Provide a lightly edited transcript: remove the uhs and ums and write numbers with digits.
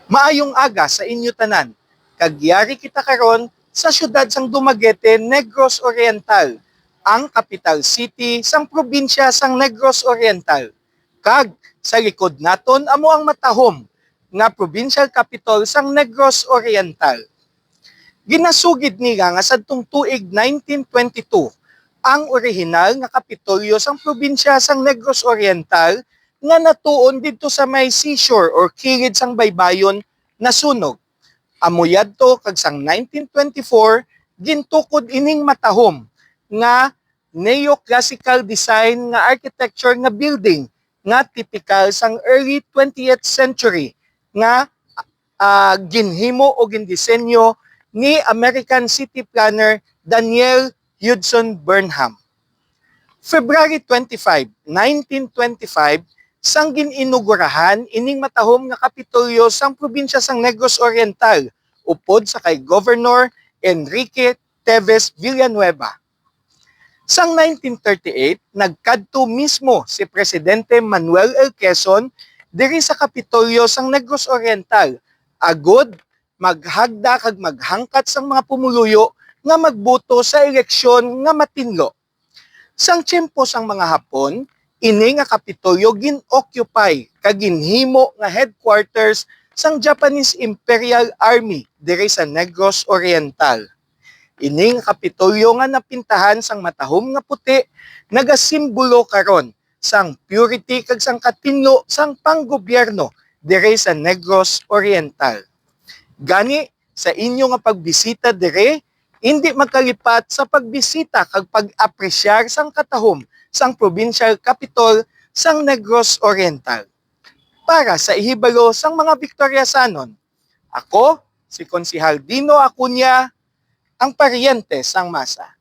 Maayong aga sa inyo tanan. Kagyari kita karon sa syudad sang Dumaguete, Negros Oriental, ang capital city sang probinsya sang Negros Oriental. Kag sa likod naton amo ang matahom nga provincial capital sang Negros Oriental. Ginasugid niya nga sadtong tuig 1922 ang orihinal nga kapitolyo sang probinsya sang Negros Oriental nga natuon didto sa may seashore or kilid sang baybayon na sunog. Amuyad to kag sang 1924 gintukod ining matahom nga neoclassical design nga architecture nga building nga typical sang early 20th century nga ginhimo o gindisenyo ni American city planner Daniel Hudson Burnham. February 25, 1925, sang gininugurahan ining matahom nga kapitolyo sang probinsya sang Negros Oriental upod sa kay Governor Enrique Teves Villanueva. Sang 1938, nagkadto mismo si Presidente Manuel L. Quezon diri sa kapitolyo sang Negros Oriental agud maghagda kag maghangkat sang mga pumuluyo nga magboto sa eleksyon nga matinlo. Sang tiyempo sang mga Hapon, ini nga kapitolyo gin-occupy kag ginhimo nga headquarters sang Japanese Imperial Army diri sa Negros Oriental. Ini nga kapitolyo nga napintahan sang matahom nga puti nagasimbolo karon sang purity kag sang katinlo sang panggobyerno diri sa Negros Oriental. Gani sa inyo nga pagbisita diri, hindi magkalipat sa pagbisita kag pag-apresyar sang katahom sang provincial capital sang Negros Oriental. Para sa ihibalo sang mga Victoriasanon, ako, si Konsehal Dino Acuña, ang paryente sang masa.